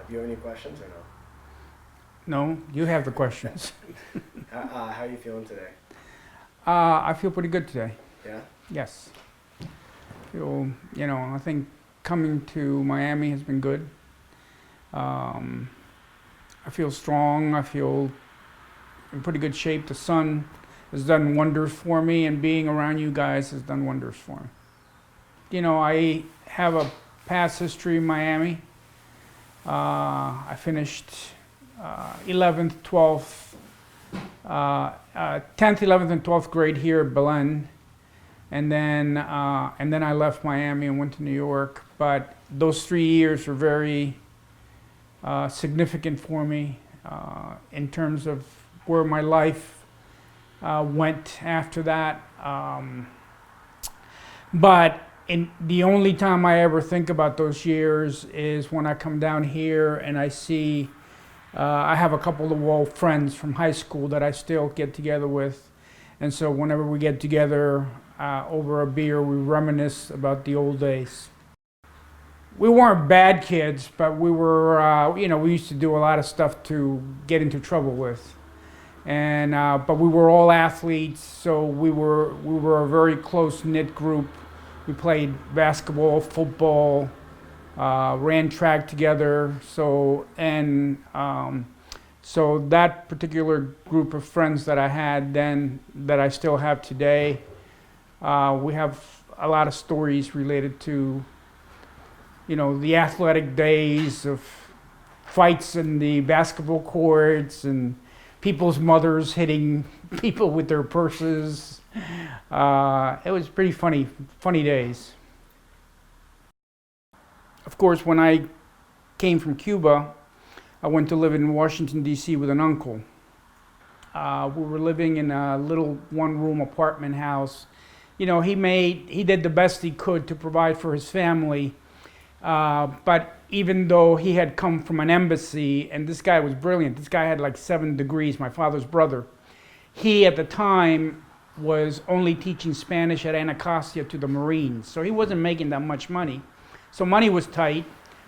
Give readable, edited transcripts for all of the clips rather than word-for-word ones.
Do you have any questions or no? No, you have the questions. How are you feeling today? I feel pretty good today. Yeah? Yes. I think coming to Miami has been good. I feel strong. I feel in pretty good shape. The sun has done wonders for me, and being around you guys has done wonders for me. I have a past history in Miami. I finished 11th, 12th, 10th, 11th, and 12th grade here at Belen, and then I left Miami and went to New York. But those 3 years were very significant for me in terms of where my life went after that. But the only time I ever think about those years is when I come down here and I see I have a couple of old friends from high school that I still get together with. And so whenever we get together over a beer, we reminisce about the old days. We weren't bad kids, but we were, we used to do a lot of stuff to get into trouble with. And but we were all athletes, so we were a very close-knit group. We played basketball, football, ran track together. So that particular group of friends that I had then, that I still have today, we have a lot of stories related to, the athletic days of fights in the basketball courts and people's mothers hitting people with their purses. It was pretty funny days. Of course, when I came from Cuba, I went to live in Washington, D.C. with an uncle. We were living in a little one-room apartment house. He did the best he could to provide for his family. But even though he had come from an embassy, and this guy was brilliant, this guy had like 7 degrees, my father's brother. He, at the time, was only teaching Spanish at Anacostia to the Marines, so he wasn't making that much money. So money was tight.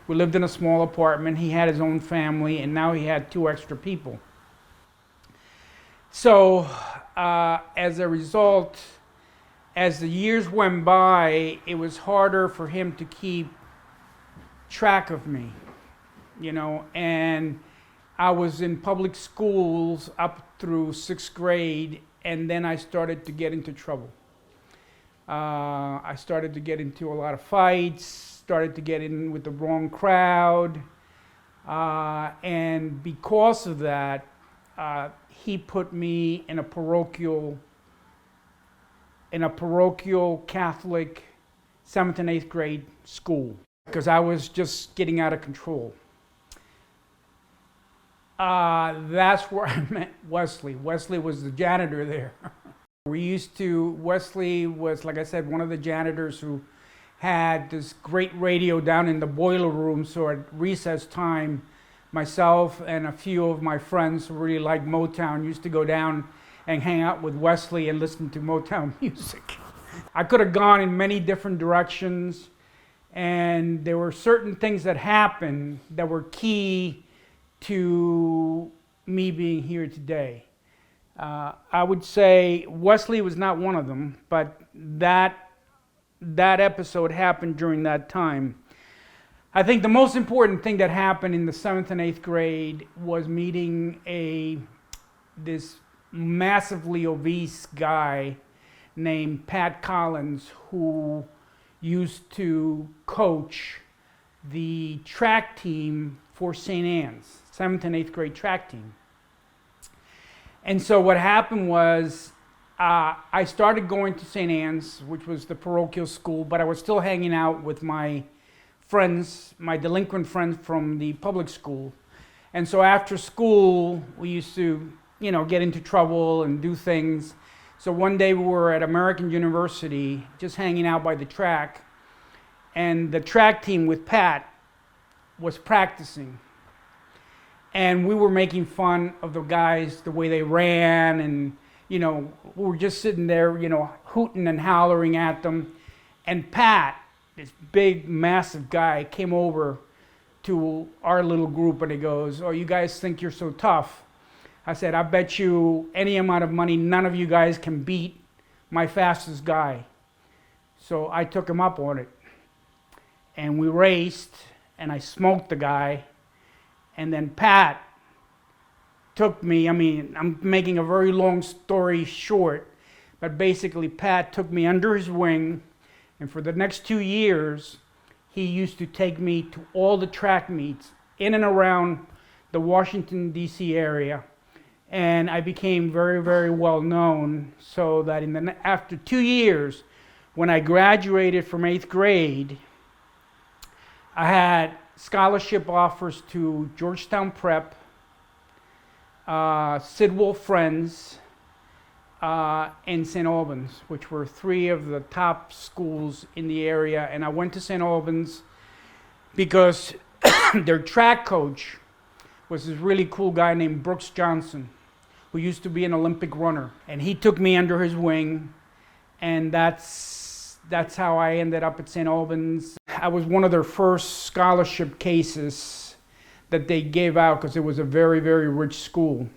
We lived in a small apartment. He had his own family, and now he had 2 extra people. So as a result, as the years went by, it was harder for him to keep track of me, and I was in public schools up through 6th grade, and then I started to get into trouble. I started to get into a lot of fights, started to get in with the wrong crowd, and because of that, he put me in a parochial Catholic 7th and 8th grade school, because I was just getting out of control. That's where I met Wesley. Wesley was the janitor there. Wesley was, like I said, one of the janitors who had this great radio down in the boiler room, so at recess time, myself and a few of my friends who really liked Motown used to go down and hang out with Wesley and listen to Motown music. I could have gone in many different directions, and there were certain things that happened that were key to me being here today. I would say Wesley was not one of them, but that episode happened during that time. I think the most important thing that happened in the 7th and 8th grade was meeting this massively obese guy named Pat Collins, who used to coach the track team for St. Anne's, 7th and 8th grade track team. And so what happened was I started going to St. Anne's, which was the parochial school, but I was still hanging out with my friends, my delinquent friends from the public school. And so after school, we used to, get into trouble and do things. So one day we were at American University, just hanging out by the track, and the track team with Pat was practicing. And we were making fun of the guys, the way they ran, and we were just sitting there, hooting and hollering at them. And Pat, this big, massive guy, came over to our little group and he goes, "Oh, you guys think you're so tough." I said, "I bet you any amount of money none of you guys can beat my fastest guy." So I took him up on it. And we raced, and I smoked the guy. And then Pat took me, I'm making a very long story short, but basically Pat took me under his wing, and for the next 2 years, he used to take me to all the track meets in and around the Washington, D.C. area. And I became very, very well known, so that after 2 years, when I graduated from 8th grade, I had scholarship offers to Georgetown Prep, Sidwell Friends, and St. Albans, which were 3 of the top schools in the area. And I went to St. Albans because their track coach was this really cool guy named Brooks Johnson, who used to be an Olympic runner. And he took me under his wing, and that's how I ended up at St. Albans. I was one of their first scholarship cases that they gave out because it was a very, very rich school.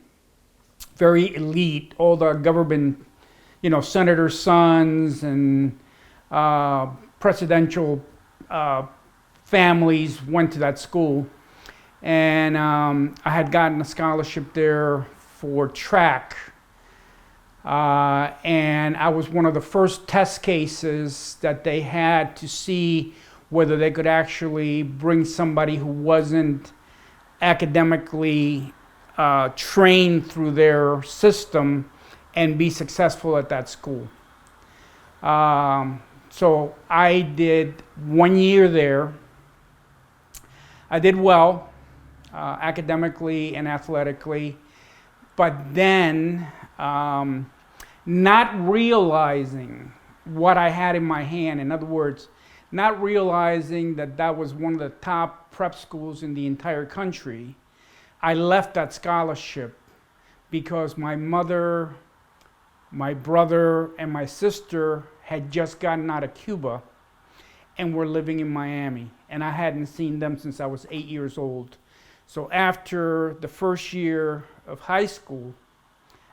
Very elite, all the government, senators' sons and presidential families went to that school. And I had gotten a scholarship there for track. And I was one of the first test cases that they had to see whether they could actually bring somebody who wasn't academically trained through their system and be successful at that school. So I did 1 year there. I did well academically and athletically, but then not realizing what I had in my hand. In other words, not realizing that that was one of the top prep schools in the entire country, I left that scholarship because my mother, my brother, and my sister had just gotten out of Cuba and were living in Miami. And I hadn't seen them since I was 8 years old. So after the first year of high school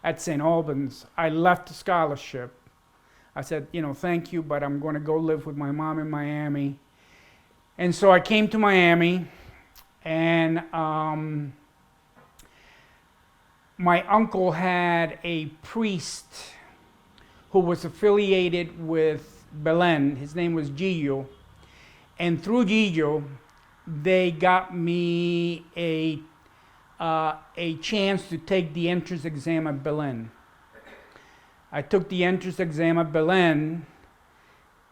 at St. Albans, I left the scholarship. I said, thank you, but I'm going to go live with my mom in Miami. And so I came to Miami, and my uncle had a priest who was affiliated with Belen. His name was Gillo. And through Gillo, they got me a chance to take the entrance exam at Belen. I took the entrance exam at Belen,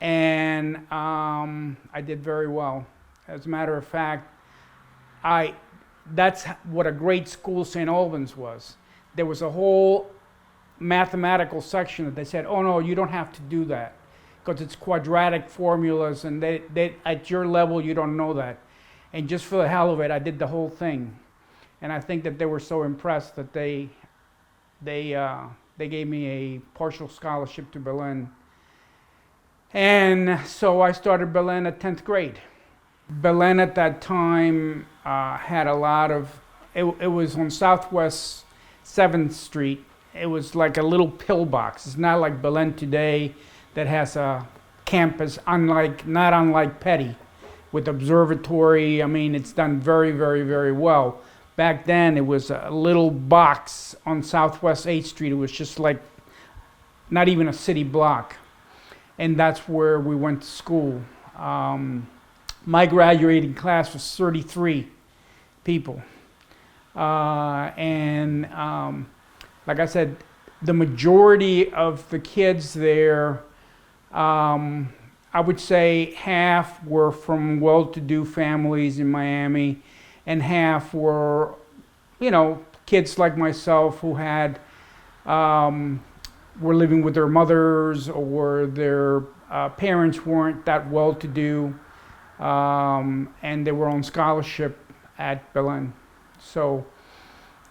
and I did very well. As a matter of fact, that's what a great school St. Albans was. There was a whole mathematical section that they said, "Oh no, you don't have to do that, because it's quadratic formulas, and they at your level you don't know that." And just for the hell of it, I did the whole thing. And I think that they were so impressed that they gave me a partial scholarship to Belen. And so I started Belen at 10th grade. Belen at that time had a lot of, it was on Southwest 7th Street. It was like a little pillbox. It's not like Belen today that has a campus not unlike Petty with observatory. It's done very, very, very well. Back then, it was a little box on Southwest 8th Street. It was just like not even a city block. And that's where we went to school. My graduating class was 33 people. Like I said, the majority of the kids there, I would say half were from well-to-do families in Miami, and half were, kids like myself who had, were living with their mothers, or their parents weren't that well-to-do, and they were on scholarship at Belen. So,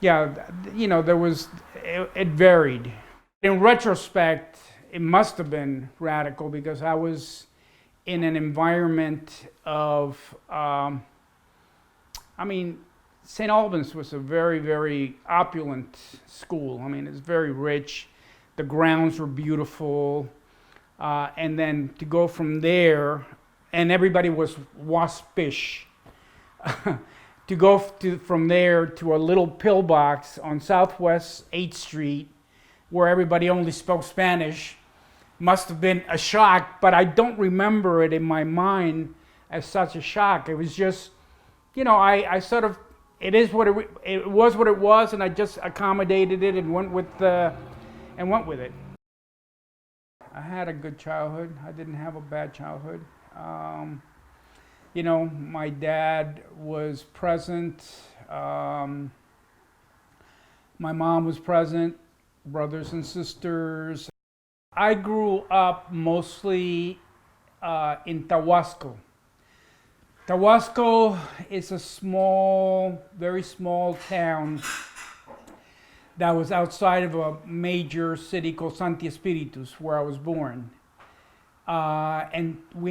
yeah, it varied. In retrospect, it must have been radical because I was in an environment of I mean, St. Albans was a very, very opulent school. I mean, it's very rich. The grounds were beautiful. And then to go from there, and everybody was waspish. To go from there to a little pillbox on Southwest 8th Street, where everybody only spoke Spanish, must have been a shock, but I don't remember it in my mind as such a shock. It was just, I sort of, it was what it was, and I just accommodated it and went with it. I had a good childhood. I didn't have a bad childhood. My dad was present. My mom was present, brothers and sisters. I grew up mostly in Tahuasco. Tahuasco is a small, very small town that was outside of a major city called Santi Espiritus, where I was born. And my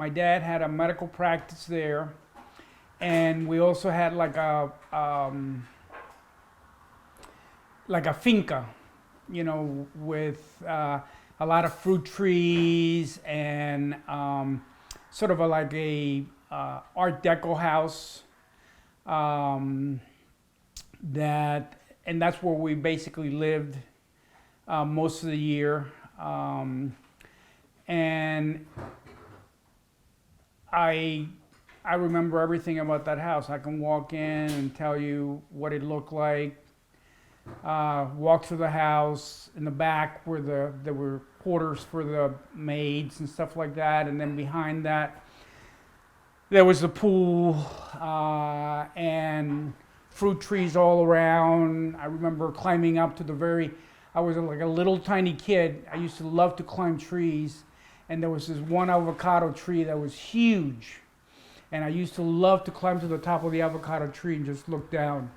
dad had a medical practice there, and we also had like a finca, with a lot of fruit trees and sort of like a Art Deco house. That's where we basically lived most of the year. And I remember everything about that house. I can walk in and tell you what it looked like. Walk through the house. In the back where there were quarters for the maids and stuff like that, and then behind that there was the pool and fruit trees all around. I remember climbing up to I was like a little tiny kid. I used to love to climb trees, and there was this one avocado tree that was huge, and I used to love to climb to the top of the avocado tree and just look down.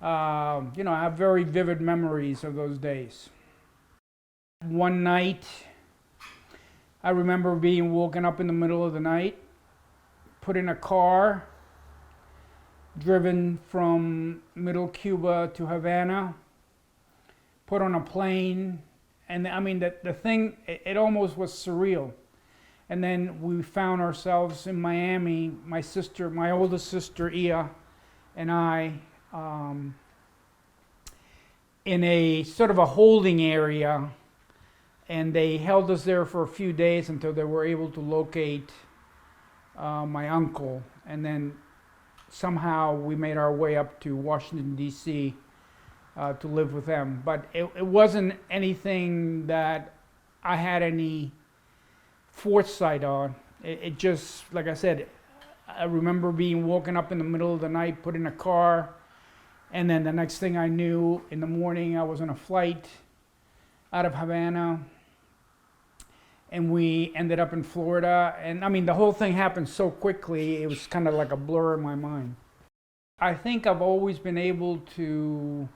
I have very vivid memories of those days. One night, I remember being woken up in the middle of the night, put in a car, driven from Middle Cuba to Havana, put on a plane, and I mean, the thing, it almost was surreal. And then we found ourselves in Miami, my oldest sister, Ia, and I, in a sort of a holding area, and they held us there for a few days until they were able to locate my uncle, and then somehow we made our way up to Washington, D.C. To live with them. But it wasn't anything that I had any foresight on. It just, like I said, I remember being woken up in the middle of the night, put in a car, and then the next thing I knew, in the morning, I was on a flight out of Havana, and we ended up in Florida. And I mean, the whole thing happened so quickly, it was kind of like a blur in my mind. I think I've always been able to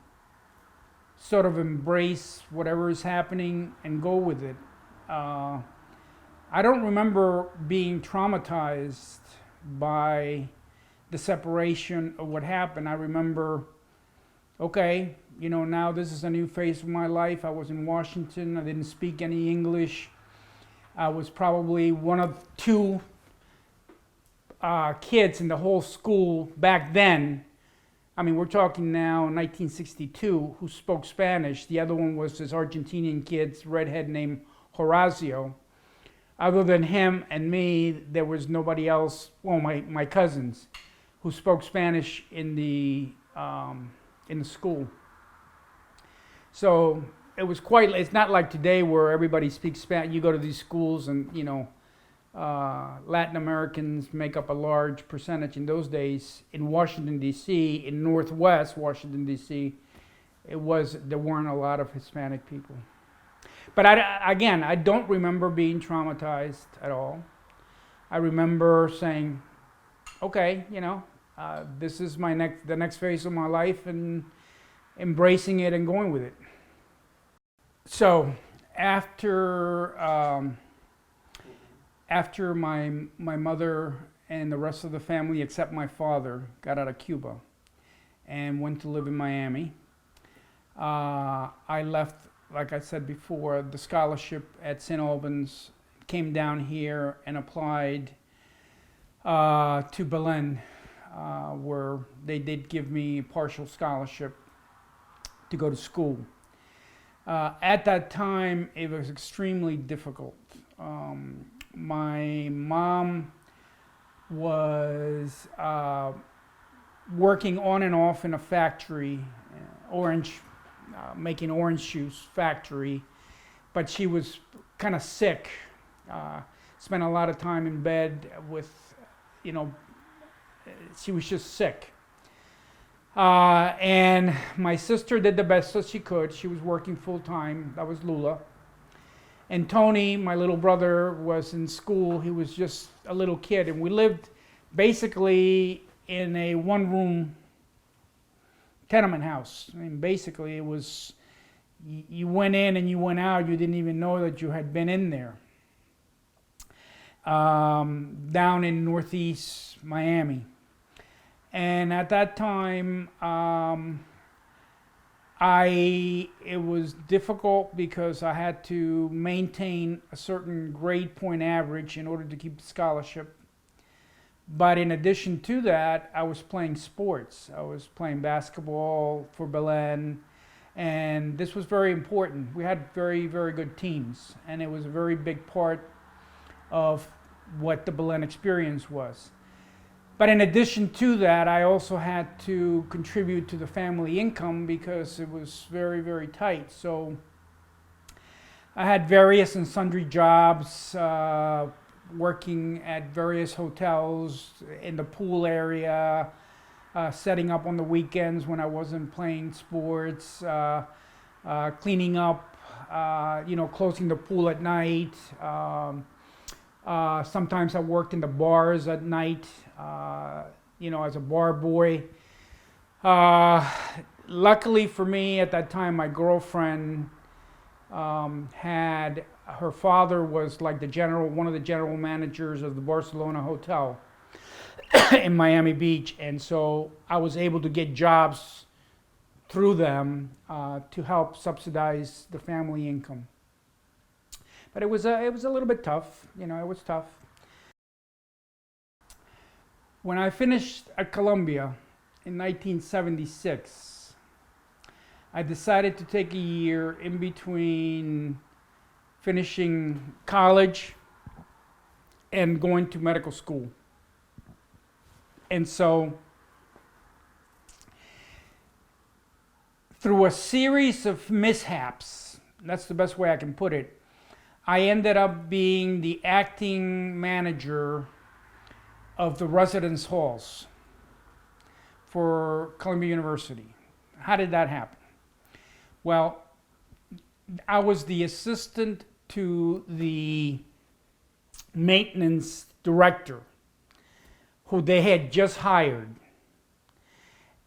sort of embrace whatever is happening and go with it. I don't remember being traumatized by the separation of what happened. I remember, okay, now this is a new phase of my life. I was in Washington. I didn't speak any English. I was probably one of two kids in the whole school back then. I mean, we're talking now 1962, who spoke Spanish. The other one was this Argentinian kid, redhead named Horacio. Other than him and me, there was nobody else, well, my cousins, who spoke Spanish in the school. So it's not like today where everybody speaks Spanish. You go to these schools and, Latin Americans make up a large percentage. In those days in Washington, D.C., in Northwest Washington, D.C., there weren't a lot of Hispanic people. But I don't remember being traumatized at all. I remember saying, okay, this is the next phase of my life, and embracing it and going with it. So after my mother and the rest of the family, except my father, got out of Cuba and went to live in Miami. I left, like I said before, the scholarship at St. Albans, came down here and applied to Berlin, where they did give me a partial scholarship to go to school. At that time, it was extremely difficult. My mom was working on and off in a factory, making orange juice factory, but she was kind of sick. Spent a lot of time in bed with, she was just sick. And my sister did the best that she could. She was working full time. That was Lula. And Tony, my little brother, was in school. He was just a little kid. And we lived basically in a one-room tenement house. I mean, basically it was, you went in and you went out. You didn't even know that you had been in there. Down in Northeast Miami. And at that time, it was difficult because I had to maintain a certain grade point average in order to keep the scholarship. But in addition to that, I was playing sports. I was playing basketball for Berlin, and this was very important. We had very, very good teams, and it was a very big part of what the Berlin experience was. But in addition to that, I also had to contribute to the family income because it was very, very tight. So I had various and sundry jobs, working at various hotels in the pool area, setting up on the weekends when I wasn't playing sports, cleaning up, closing the pool at night. Sometimes I worked in the bars at night, as a bar boy. Luckily for me, at that time, my girlfriend her father was like one of the general managers of the Barcelona hotel in Miami Beach, and so I was able to get jobs through them to help subsidize the family income. But it was a little bit tough, it was tough. When I finished at Columbia in 1976, I decided to take a year in between finishing college and going to medical school. And so, through a series of mishaps, that's the best way I can put it, I ended up being the acting manager of the residence halls for Columbia University. How did that happen? Well, I was the assistant to the maintenance director who they had just hired.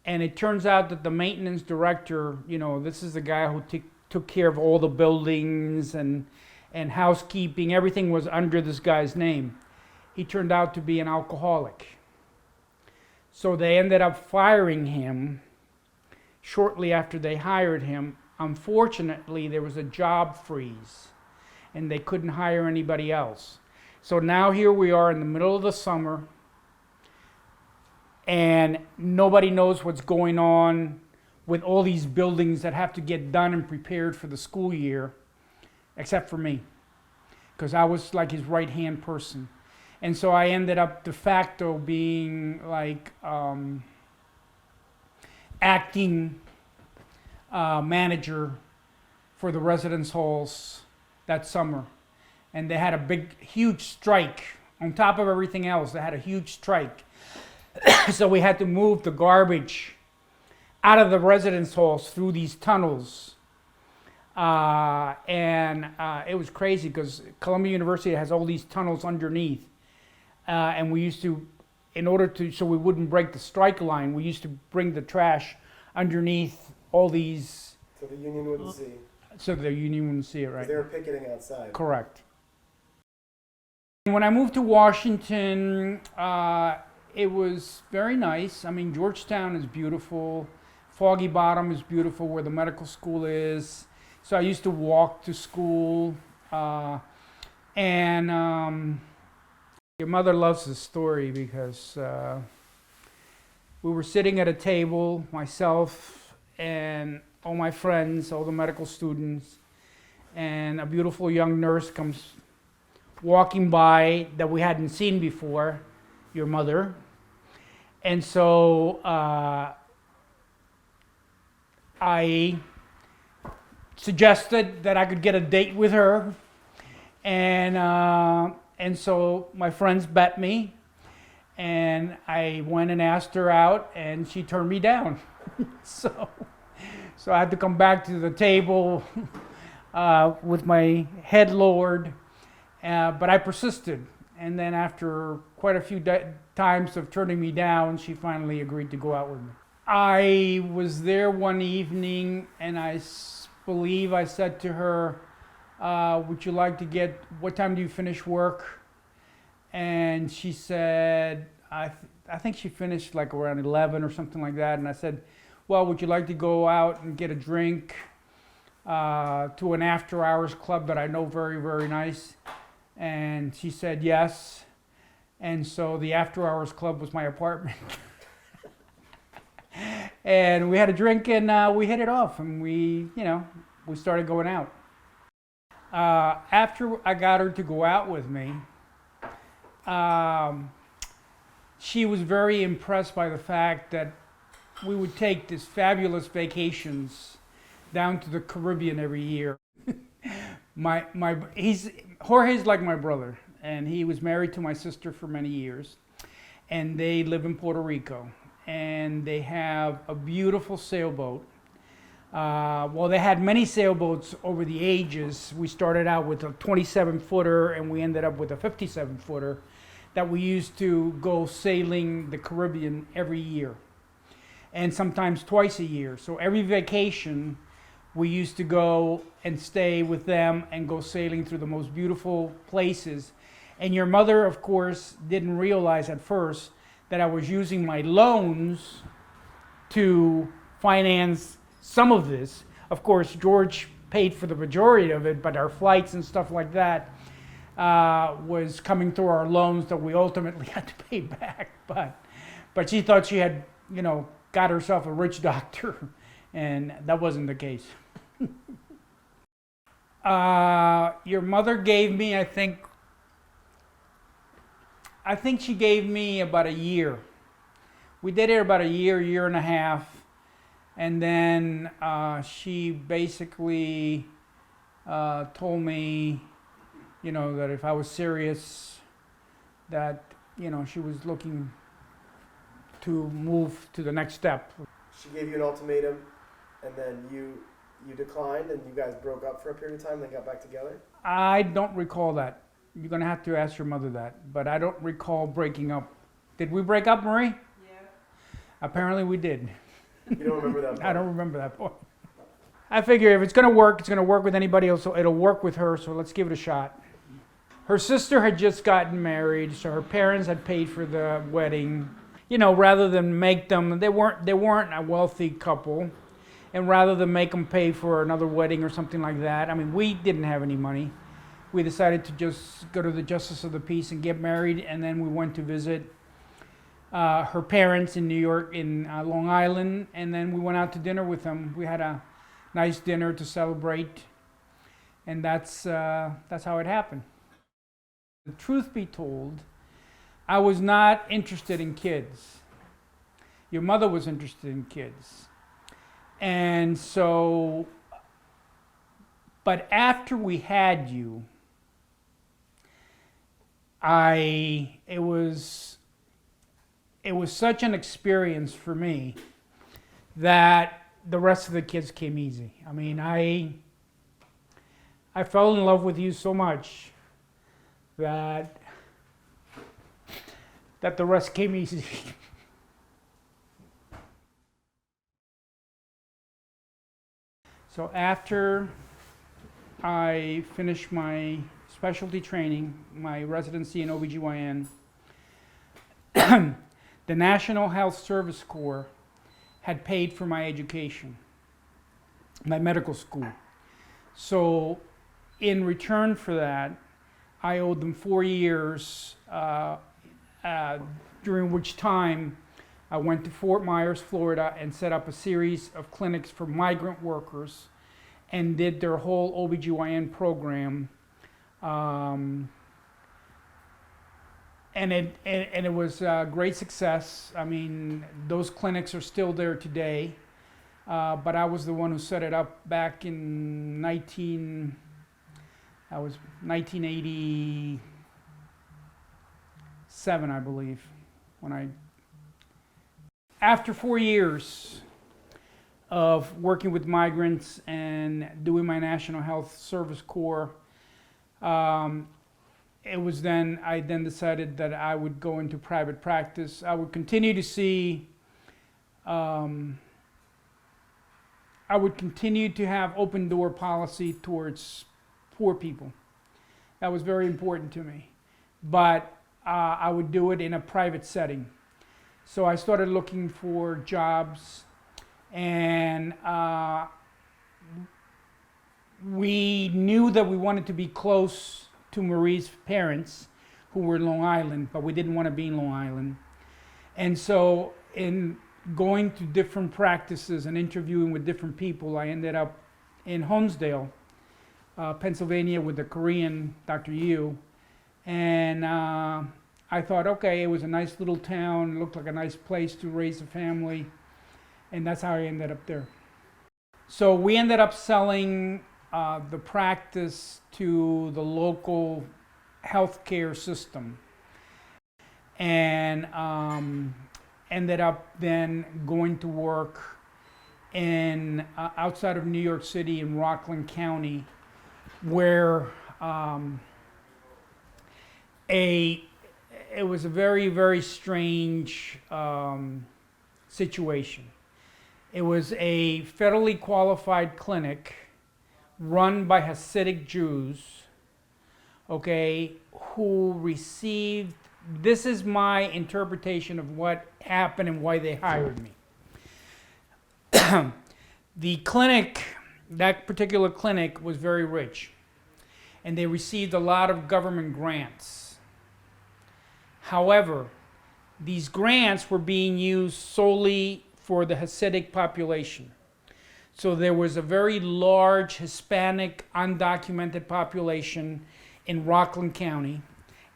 And it turns out that the maintenance director, this is the guy who took care of all the buildings and housekeeping, everything was under this guy's name. He turned out to be an alcoholic. So they ended up firing him shortly after they hired him. Unfortunately, there was a job freeze and they couldn't hire anybody else. So now here we are in the middle of the summer and nobody knows what's going on with all these buildings that have to get done and prepared for the school year, except for me, because I was like his right-hand person. And so I ended up de facto being like acting manager for the residence halls that summer. And they had a huge strike. On top of everything else, they had a huge strike. So we had to move the garbage out of the residence halls through these tunnels. And it was crazy because Columbia University has all these tunnels underneath. And we used to, so we wouldn't break the strike line, we used to bring the trash underneath all these. So the union wouldn't see. So the union wouldn't see it, right? They were picketing outside. Correct. When I moved to Washington, it was very nice. I mean, Georgetown is beautiful. Foggy Bottom is beautiful where the medical school is. So I used to walk to school. And your mother loves this story because we were sitting at a table, myself and all my friends, all the medical students, and a beautiful young nurse comes walking by that we hadn't seen before, your mother. And so I suggested that I could get a date with her. And so my friends bet me, and I went and asked her out, and she turned me down. so I had to come back to the table with my head lowered, but I persisted. And then after quite a few times of turning me down, she finally agreed to go out with me. I was there one evening, and I believe I said to her, would you like to get, what time do you finish work? And she said, I think she finished like around 11 or something like that. And I said, well, would you like to go out and get a drink to an after hours club that I know very, very nice? And she said yes. And so the after hours club was my apartment. And we had a drink, and we hit it off, and we started going out. After I got her to go out with me, she was very impressed by the fact that we would take these fabulous vacations down to the Caribbean every year. Jorge's like my brother, and he was married to my sister for many years, and they live in Puerto Rico, and they have a beautiful sailboat. Well, they had many sailboats over the ages. We started out with a 27-footer, and we ended up with a 57-footer that we used to go sailing the Caribbean every year, and sometimes twice a year. So every vacation, we used to go and stay with them and go sailing through the most beautiful places. And your mother, of course, didn't realize at first that I was using my loans to finance some of this. Of course, George paid for the majority of it, but our flights and stuff like that was coming through our loans that we ultimately had to pay back. But she thought she had, got herself a rich doctor, and that wasn't the case. Your mother gave me, I think she gave me about a year. We dated about a year and a half. And then she basically told me, that if I was serious, that, she was looking to move to the next step. She gave you an ultimatum, and then you declined, and you guys broke up for a period of time, then got back together? I don't recall that. You're going to have to ask your mother that. But I don't recall breaking up. Did we break up, Marie? Yeah. Apparently we did. You don't remember that part? I don't remember that part. I figure if it's going to work, it's going to work with anybody else, so it'll work with her, so let's give it a shot. Her sister had just gotten married, so her parents had paid for the wedding. Rather than make them, they weren't a wealthy couple, and rather than make them pay for another wedding or something like that, I mean, we didn't have any money. We decided to just go to the Justice of the Peace and get married, and then we went to visit her parents in New York, in Long Island, and then we went out to dinner with them. We had a nice dinner to celebrate, and that's how it happened. The truth be told, I was not interested in kids. Your mother was interested in kids. And so, but after we had you, it was such an experience for me that the rest of the kids came easy. I mean, I fell in love with you so much that the rest came easy. So after I finished my specialty training, my residency in OBGYN, the National Health Service Corps had paid for my education, my medical school. So in return for that, I owed them 4 years, during which time I went to Fort Myers, Florida, and set up a series of clinics for migrant workers and did their whole OBGYN program. And it was a great success. I mean, those clinics are still there today, but I was the one who set it up back in 1987, I believe, after 4 years of working with migrants and doing my National Health Service Corps, I then decided that I would go into private practice. I would continue to have open door policy towards poor people. That was very important to me. But I would do it in a private setting. So I started looking for jobs, and we knew that we wanted to be close to Marie's parents, who were in Long Island, but we didn't want to be in Long Island. And so in going to different practices and interviewing with different people, I ended up in Holmesdale, Pennsylvania, with the Korean Dr. Yu. And I thought, okay, it was a nice little town, it looked like a nice place to raise a family, and that's how I ended up there. So we ended up selling the practice to the local healthcare system, and ended up then going to work in outside of New York City in Rockland County, where it was a very, very strange situation. It was a federally qualified clinic run by Hasidic Jews, okay, who received, this is my interpretation of what happened and why they hired me. The clinic, that particular clinic, was very rich, and they received a lot of government grants. However, these grants were being used solely for the Hasidic population. So there was a very large Hispanic undocumented population in Rockland County,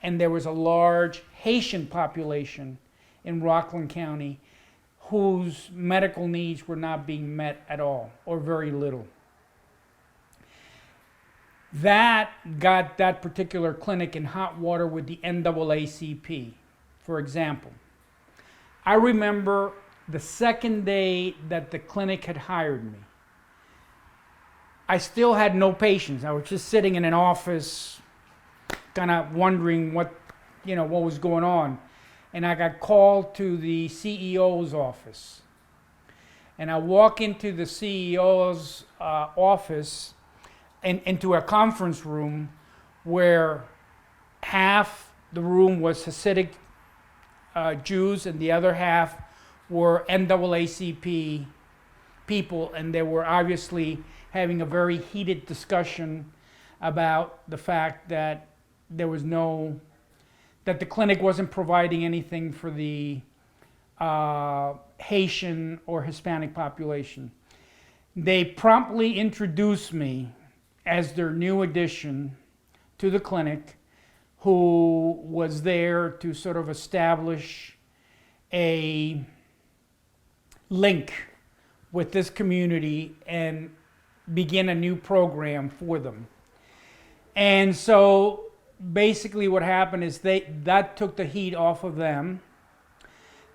and there was a large Haitian population in Rockland County whose medical needs were not being met at all, or very little. That got that particular clinic in hot water with the NAACP. For example, I remember the second day that the clinic had hired me, I still had no patients. I was just sitting in an office, kind of wondering what was going on. And I got called to the CEO's office. And I walk into the CEO's office and into a conference room where half the room was Hasidic Jews and the other half were NAACP people, and they were obviously having a very heated discussion about the fact that that the clinic wasn't providing anything for the Haitian or Hispanic population. They promptly introduced me as their new addition to the clinic, who was there to sort of establish a link with this community and begin a new program for them. And so basically what happened is that took the heat off of them.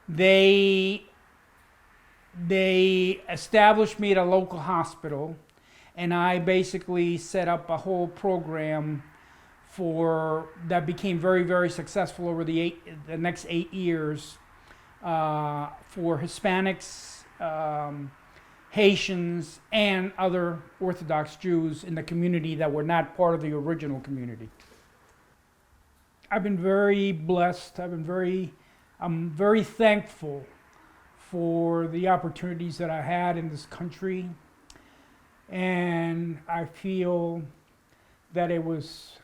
They established me at a local hospital, and I basically set up a whole program that became very, very successful over the next 8 years for Hispanics, Haitians and other Orthodox Jews in the community that were not part of the original community. I've been very blessed. I'm very thankful for the opportunities that I had in this country. And I feel that it's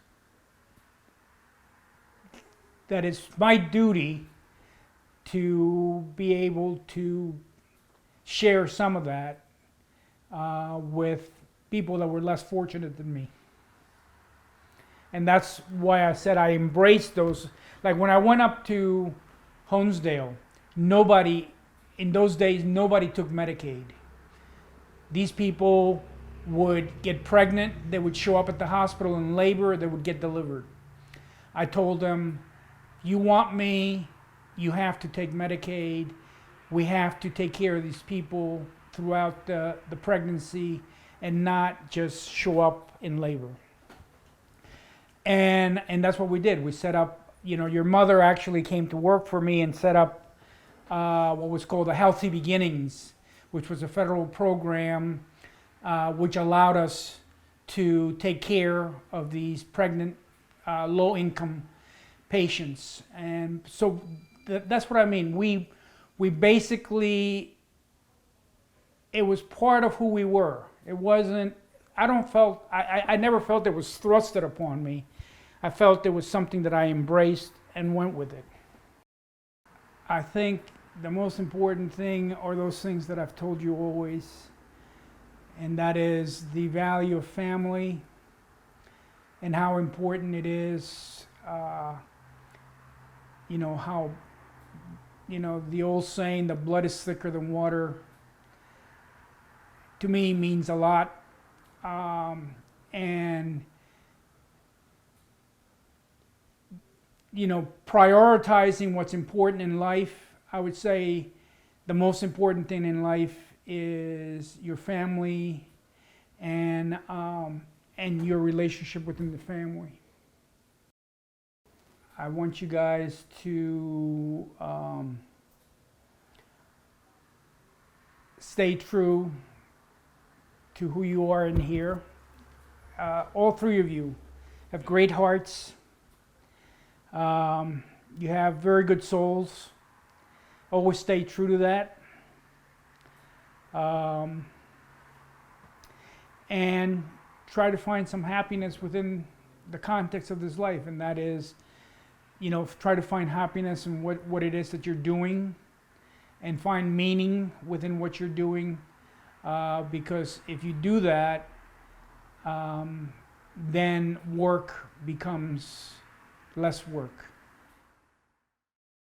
my duty to be able to share some of that with people that were less fortunate than me. And that's why I said I embraced those. Like when I went up to Honesdale, in those days, nobody took Medicaid. These people would get pregnant, they would show up at the hospital in labor, they would get delivered. I told them, you want me, you have to take Medicaid. We have to take care of these people throughout the pregnancy and not just show up in labor. And that's what we did. We set up, your mother actually came to work for me and set up what was called the Healthy Beginnings, which was a federal program which allowed us to take care of these pregnant, low-income patients. And so that's what I mean. We basically, it was part of who we were. It wasn't, I never felt it was thrusted upon me. I felt it was something that I embraced and went with it. I think the most important thing are those things that I've told you always, and that is the value of family and how important it is, the old saying, the blood is thicker than water, to me means a lot. And prioritizing what's important in life, I would say the most important thing in life is your family and your relationship within the family. I want you guys to stay true to who you are in here. All three of you have great hearts. You have very good souls. Always stay true to that. And try to find some happiness within the context of this life, and that is, try to find happiness in what it is that you're doing, and find meaning within what you're doing, because if you do that, then work becomes less work.